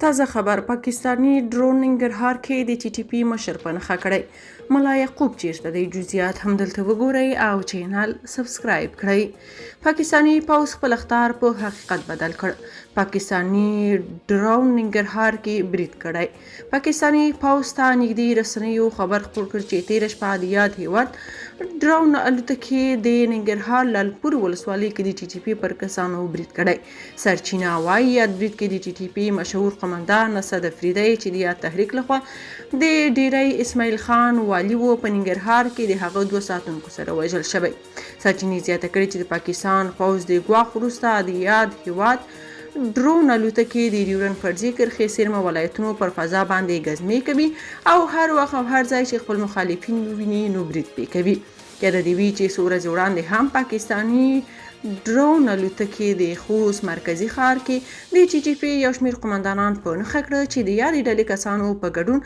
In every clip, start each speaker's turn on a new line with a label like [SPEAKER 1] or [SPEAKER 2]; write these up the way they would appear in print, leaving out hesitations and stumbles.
[SPEAKER 1] تازه خبر: پاکستانی ډرون ننګرهار کې د ټي ټي پي مشر په نښه کړی. ملا یعقوب چیرته دی؟ جزئیات هم دلته وګورئ او چینل سبسکرایب کړئ. پاکستانی پوځ خپل اخطار په حقیقت بدل کړ. پاکستانی ډرون ننګرهار کې برید کړی. پاکستانی پوځ ته نږدې رسنیو خبر خپور کړ چې تېره شپه د یاد هیواد ډرون الوتکې د ننګرهار لالپور ولسوالۍ کې د ټي ټي پي پر کسانو برید کړی. سرچینه وایي یاد برید کې د ټي ټي پي مشهور قمندان اسد افریدی چې د یاد تحریک لخوا د ډیری اسماعیل خان والي و په ننګرهار کې د هغه 2 ساتونکو سره وژل شوی. سرچینې زیاته کړې چې د پاکستان پوځ د ګواښ وروسته د یاد هیواد ډرون الوتکې د ډیورنډ فرضي کرښې څیرمه ولایتونو پر فضا باندې ګزمې کوي او هر وخت او هر ځای چې خپل مخالفین وویني نو برید پرې کوي. یاده دې وي چې څو ورځې وړاندې هم پاکستاني ډرون الوتکې د خوست مرکزي ښار کې د ټي ټي پي یو شمېر قمندانان په نښه کړه چې د یادې ډلې کسانو په ګډون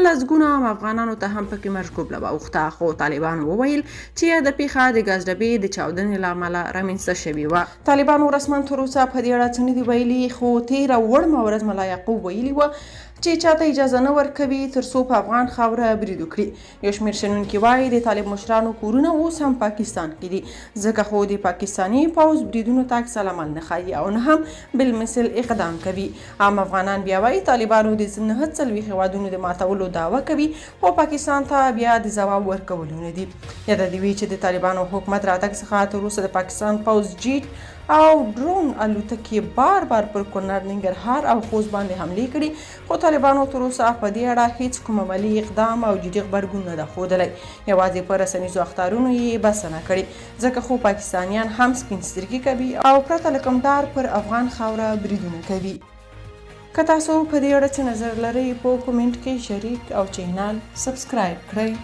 [SPEAKER 1] لسګونه افغانانو ته هم پکې مرګ واوښته. خو طالبانو وویل چې دا پیښه د ګاز ډبې د چاودنې له امله رامنځته شوې وه. طالبانو رسما تر اوسه په دې اړه څه نه دي ویلي، خو تېره وړمه ورځ ملا یعقوب ویلي وه چې چاته اجازه نه ورکوي تر څو په افغان خاوره برید وکړي. یو شمېر شنونکي وایي د طالب مشرانو کورونه اوس هم پاکستان کې دي، ځکه خو د پاکستاني پوځ بریدونو ته عکس العمل نه ښایي او نه هم بالمثل اقدام کوي. عام افغانان بیا وایي طالبانو د 49 هیوادونو د ماتولو دعوه کوي، خو پاکستان ته بیا د ځواب ورکولو نه دي. یاده دې وي چې د طالبانو حکومت راتګ څخه تر اوسه د پاکستان پوځ جیټ او ډرون الوتکې بار بار پر کونړ، ننګرهار او خوست باندې حملې کړي، خو طالبانو تر اوسه په دې اړه هیڅ کوم عملي اقدام او جدي غبرګون نه ده ښودلی. یوازې په رسنیزو اخطارونو یې بسنه کړې، ځکه خو پاکستانیان هم سپین سترګي کوي او پرته له کوم ډار پر افغان خاوره بریدونه کوي. که تاسو په دې اړه څه نظر لرئ په کومنټ کې شریک او چینل سبسکرایب کړئ.